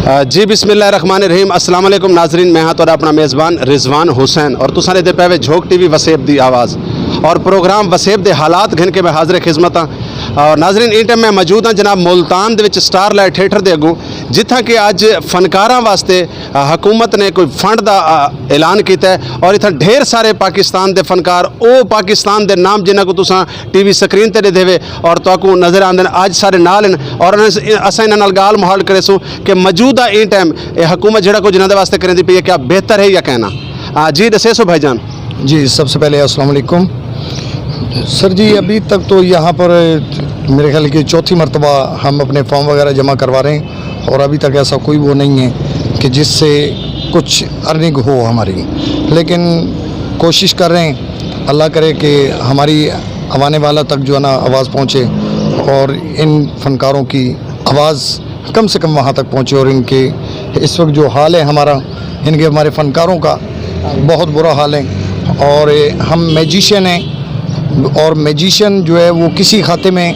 जी बिस्मिल्लाहिर्रहमानिर्रहीम अस्सलाम वालेकुम नाजरीन, मैं हाँ तो अपना मेज़बान रिजवान हुसैन और तुसां दे पे झोंक टीवी वसेब दी आवाज़ और प्रोग्राम वसेब दे हालात घिन के मैं हाज़िर खिदमत हाँ। और नाजरीन इस टाइम मैं मौजूद हाँ जनाब मुल्तान दे विच स्टारलाइट थिएटर दे अगों, जिथा कि अज फनकारां वास्ते हुकूमत ने कोई फंड का ऐलान किया है और इतना ढेर सारे पाकिस्तान के फनकार वो पाकिस्तान के नाम जिन्हों को तुसां टीवी स्क्रीन ते देवे और तुहानू नज़र आते हैं अज सारे नाल और असां इन्हां नाल गाल मुहाल करे सूँ कि मौजूदा इन टाइम हुकूमत जो कुछ इन्होंने वास्ते करेंदी पई है क्या बेहतर है या कहना। जी दसे सो भाईजान। जी सबसे पहले अस्सलाम वालेकुम सर जी। अभी तक तो यहाँ पर मेरे ख्याल की चौथी मरतबा हम अपने फॉर्म वगैरह जमा करवा रहे हैं और अभी तक ऐसा कोई वो नहीं है कि जिससे कुछ अर्निंग हो हमारी, लेकिन कोशिश कर रहे हैं अल्लाह करे कि हमारी आने वाला तक जो है ना आवाज़ पहुँचे और इन फनकारों की आवाज़ कम से कम वहाँ तक पहुँचे और इनके इस वक्त जो हाल है हमारे फ़नकारों का बहुत बुरा हाल है। और हम मैजिशियन हैं और मैजिशियन जो है वो किसी खाते में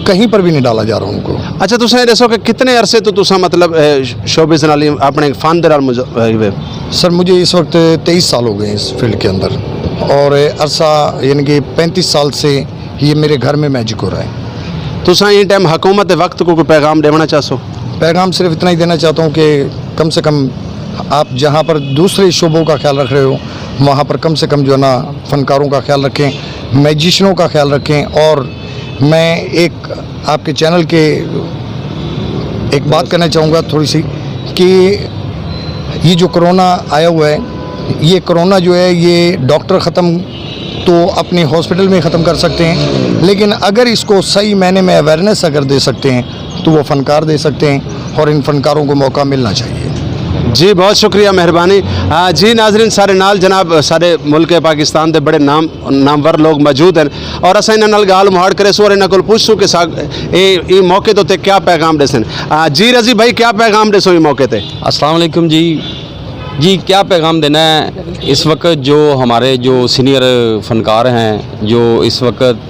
कहीं पर भी नहीं डाला जा रहा उनको। अच्छा तुम ये दसो कि कितने अरसे तो तुम मतलब शोबिज़ नाल अपने फन दे नाल? सर मुझे इस वक्त 23 साल हो गए इस फील्ड के अंदर और अरसा यानी कि 35 साल से ये मेरे घर में मैजिक हो रहा है। तुसां इन टाइम हुकूमत वक्त को कोई पैगाम देना चाहो? पैगाम सिर्फ इतना ही देना चाहता हूँ कि कम से कम आप जहाँ पर दूसरे शोबों का ख्याल रख रहे हो वहाँ पर कम से कम जो है ना फ़नकारों का ख्याल रखें, मैजिशियनों का ख्याल रखें। और मैं एक आपके चैनल के एक बात करना चाहूँगा थोड़ी सी कि ये जो कोरोना आया हुआ है, ये कोरोना जो है ये डॉक्टर ख़त्म तो अपने हॉस्पिटल में ख़त्म कर सकते हैं, लेकिन अगर इसको सही मायने में अवेयरनेस अगर दे सकते हैं तो वो फ़नकार दे सकते हैं और इन फ़नकारों को मौका मिलना चाहिए। जी बहुत शुक्रिया मेहरबानी। जी नाजरीन सारे नाल जनाब सारे मुल्क पाकिस्तान के बड़े नामवर लोग मौजूद हैं और अस इन्हां नाल गाल मुहाड़ करे सो और इन्हां कोल पुछसूं कि ये मौके तो क्या पैगाम दे सन। जी रजी भाई क्या पैगाम दे सो ये मौके ते? अस्सलाम वालेकुम जी क्या पैगाम देना है इस वक्त जो हमारे जो सीनियर फ़नकार हैं जो इस वक्त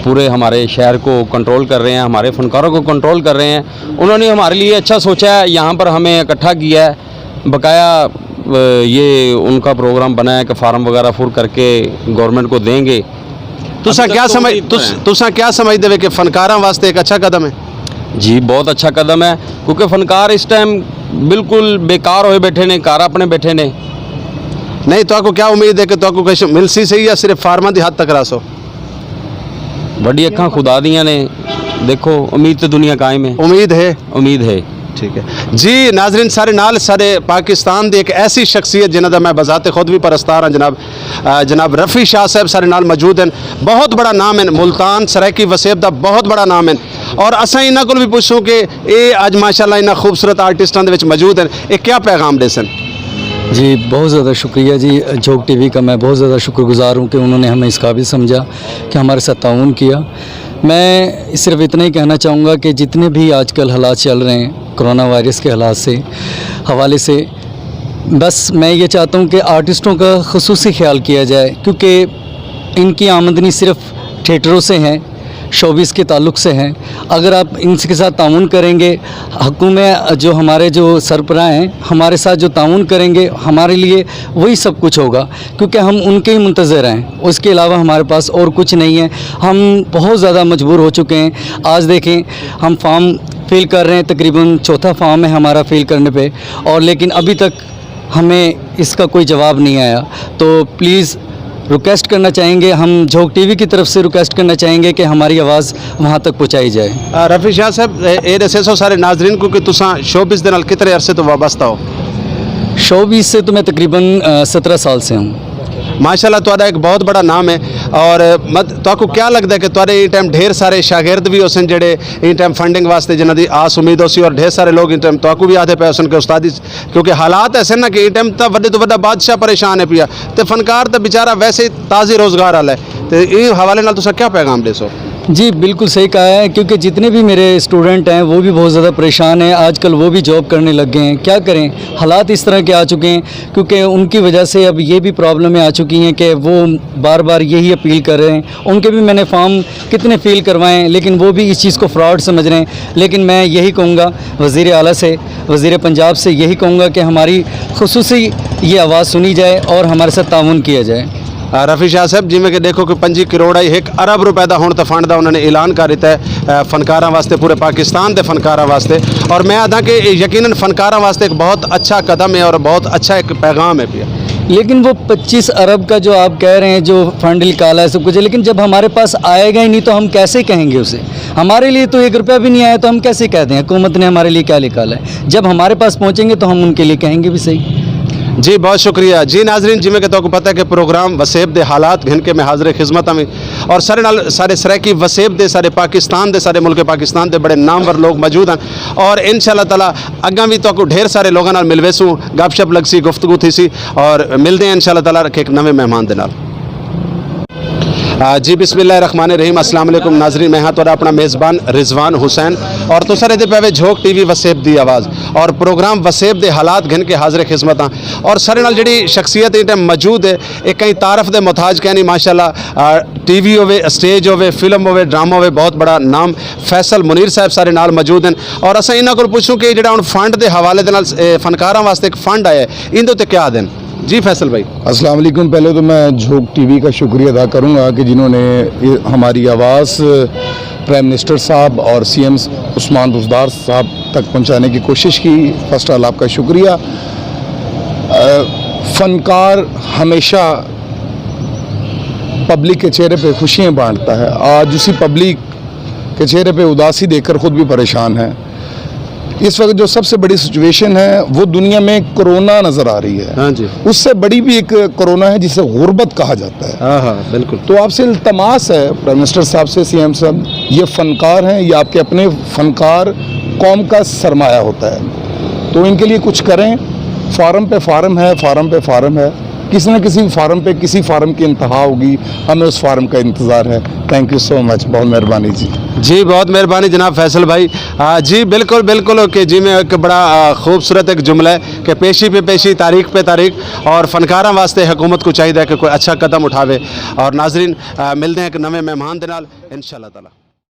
पूरे हमारे शहर को कंट्रोल कर रहे हैं, हमारे फ़नकारों को कंट्रोल कर रहे हैं, उन्होंने हमारे लिए अच्छा सोचा है। यहाँ पर हमें इकट्ठा किया है, बकाया ये उनका प्रोग्राम बना है कि फार्म वगैरह फुल करके गवर्नमेंट को देंगे। तुसां क्या समझ दे कि फ़नकारां वास्ते एक अच्छा कदम है? जी बहुत अच्छा कदम है क्योंकि फ़नकार इस टाइम बिल्कुल बेकार होए बैठे ने, घर अपने बैठे ने। नहीं तो आपको क्या उम्मीद है कि तो आपको कुछ मिल सी सही या सिर्फ फार्मा की हद तक रासो? बड़ी अखां खुदा दियां ने, देखो उम्मीद तो दुनिया कायम है। उम्मीद है। ठीक है जी नाजरीन सारे नाल सारे पाकिस्तान की एक ऐसी शख्सियत जिन्हों का मैं बजाते खुद भी परस्तार हाँ जनाब रफ़ी शाह साहब सारे नाल मौजूद हैं। बहुत बड़ा नाम है मुल्तान सराइकी वसेब का, बहुत बड़ा नाम है और असा इन्हों को भी पूछूँ कि ये अज माशाल्लाह इन्होंने खूबसूरत आर्टिस्टों के मौजूद हैं, ये क्या पैगाम दे सन? जी बहुत ज़्यादा शुक्रिया जी। झोंक टीवी का मैं बहुत ज़्यादा शुक्रगुज़ार हूँ कि उन्होंने हमें इस काबिल समझा कि हमारे साथ ताउन किया। मैं सिर्फ इतना ही कहना चाहूँगा कि जितने भी आजकल हालात चल रहे हैं कोरोना वायरस के हालात से हवाले से, बस मैं ये चाहता हूँ कि आर्टिस्टों का ख़ुसूसी ख्याल किया जाए क्योंकि इनकी आमदनी सिर्फ थिएटरों से है, शोबिस के ताल्लुक़ से हैं। अगर आप इनके साथ ताउन करेंगे, हुकूमत जो हमारे जो सरबराह हैं हमारे साथ जो ताउन करेंगे, हमारे लिए वही सब कुछ होगा क्योंकि हम उनके ही मुंतज़र हैं, उसके अलावा हमारे पास और कुछ नहीं है। हम बहुत ज़्यादा मजबूर हो चुके हैं। आज देखें हम फॉर्म फिल कर रहे हैं, तकरीबन चौथा फॉर्म है हमारा फिल करने पे और लेकिन अभी तक हमें इसका कोई जवाब नहीं आया। तो प्लीज़ रिक्वेस्ट करना चाहेंगे, हम झोंक टीवी की तरफ से रिक्वेस्ट करना चाहेंगे कि हमारी आवाज़ वहाँ तक पहुँचाई जाए। रफ़ी शाह साहब ये दसे सो सारे नाजरीन को कि तुसां शोबिज़ दे नाल कितने अरसे तो वाबस्ता हो? शोबिज़ से तो मैं तकरीबन 17 साल से हूँ। माशाल्लाह तुहाडा एक बहुत बड़ा नाम है और तो क्या लगता है कि तुहाडे इन टाइम ढेर सारे शागिर्द भी होसन जेडे इन टाइम फंडिंग वास्ते जिन्हां दी आस उम्मीद हो सी और ढेर सारे लोग इन टाइम तो भी आते पे होसन कि उस्तादी क्योंकि हालात ऐसे ना कि इन टाइम तो वड्डे तो वड्डा बादशाह परेशान है पिया तो फनकार तो बेचारा वैसे ही ताज़ी रोज़गार वाला है, तो ये हवाले नाल तुसां क्या पैगाम दे सो? जी बिल्कुल सही कहा है, क्योंकि जितने भी मेरे स्टूडेंट हैं वो भी बहुत ज़्यादा परेशान हैं। आजकल वो भी जॉब करने लग गए हैं, क्या करें, हालात इस तरह के आ चुके हैं, क्योंकि उनकी वजह से अब ये भी प्रॉब्लमें आ चुकी हैं कि वो बार बार यही अपील कर रहे हैं। उनके भी मैंने फॉर्म कितने फ़िल करवाएं, लेकिन वो भी इस चीज़ को फ्रॉड समझ रहे हैं। लेकिन मैं यही कहूँगा वज़ीर आला से, वज़ीर पंजाब से यही कहूँगा कि हमारी खुसूसी ये आवाज़ सुनी जाए और हमारे साथ ताउन किया जाए। रफ़ी शाह साहब जिमें कि देखो कि 5 करोड़ 1 अरब रुपए का होने फंड का उन्होंने ऐलान कर दिता है फनकारां वास्ते, पूरे पाकिस्तान के फनकारां वास्ते। और मैं आदा कि यकीनन फनकारां वास्ते एक बहुत अच्छा कदम है और बहुत अच्छा एक पैगाम है पिया। लेकिन वो 25 अरब का जो आप कह रहे हैं, जो फंड निकाला है सब कुछ है, लेकिन जब हमारे पास आएगा ही नहीं तो हम कैसे कहेंगे उसे? हमारे लिए तो 1 रुपया भी नहीं आया तो हम कैसे कह दें हुकूमत ने हमारे लिए क्या निकाला है? जब हमारे पास पहुँचेंगे तो हम उनके लिए कहेंगे भी सही। जी बहुत शुक्रिया जी। नाजरीन जिमें कि तो पता है कि प्रोग्राम वसेब दे हालात घिनके में हाजिर खिदमत में और सारे नाल सारे सराकी वसेब दे, सारे पाकिस्तान दे, सारे मुल्क पाकिस्तान दे बड़े नामवर लोग मौजूद हैं। और इंशाअल्लाह ताला अग्गा भी तो ढेर सारे लोगों नाल मिलवेसूँ, गपशप लगसी, गुफ्तगू थी सी और मिलते हैं इंशाअल्लाह ताला एक नवे मेहमान दे नाल। जी बिस्मिल्लाहिर्रहमानिर्रहीम, अस्सलाम वालेकुम नाजरीन, मैं हाँ तो अपना मेज़बान रिजवान हुसैन और तो सारे दे पे झोंक टीवी वसेब दी आवाज़ और प्रोग्राम वसेब दे हालात घिन के हाजिर खिदमत और सारे नाल जी शख्सियत इस टाइम मौजूद है, एक कहीं तारफ दे मुताज कहनी माशाल्लाह। टीवी होवे, स्टेज होवे, फिल्म होवे, ड्रामा होवे, बहुत बड़ा नाम फैसल मुनीर साहब सारे नाल मौजूद हैं। और असा इन्हों को पूछूँ कि जो फंड के हवाले दे नाल फनकारां वास्ते एक फंड आया है, इन दे क्या देन जी फैसल भाई? अस्सलाम वालेकुम। पहले तो मैं झोंक टीवी का शुक्रिया अदा करूंगा कि जिन्होंने हमारी आवाज़ प्राइम मिनिस्टर साहब और सीएम उस्मान बुज़दार साहब तक पहुंचाने की कोशिश की। फर्स्ट ऑल आपका शुक्रिया। फ़नकार हमेशा पब्लिक के चेहरे पे खुशियाँ बांटता है। आज उसी पब्लिक के चेहरे पे उदासी देखकर ख़ुद भी परेशान है। इस वक्त जो सबसे बड़ी सिचुएशन है वो दुनिया में कोरोना नज़र आ रही है। हाँ जी, उससे बड़ी भी एक कोरोना है जिसे गुर्बत कहा जाता है। हाँ हाँ बिल्कुल। तो आपसे इल्तमास है प्राइम मिनिस्टर साहब से, सीएम साहब, ये फ़नकार हैं, ये आपके अपने फ़नकार कौम का सरमाया होता है, तो इनके लिए कुछ करें। फार्म पे फार्म है, फार्म पे फार्म है, किसी न किसी फार्म पे किसी फार्म की इंतहा होगी, हमें उस फार्म का इंतज़ार है। थैंक यू सो मच, बहुत मेहरबानी जी। जी बहुत मेहरबानी जनाब फैसल भाई। जी बिल्कुल बिल्कुल कि जी में एक बड़ा खूबसूरत एक जुमला है कि पेशी पे पेशी, तारीख पे तारीख और फनकारां वास्ते हुकूमत को चाहिए कि कोई अच्छा कदम उठावे। और नाजरीन मिलते हैं एक नवे मेहमान दे नाल इंशाअल्लाह ताला।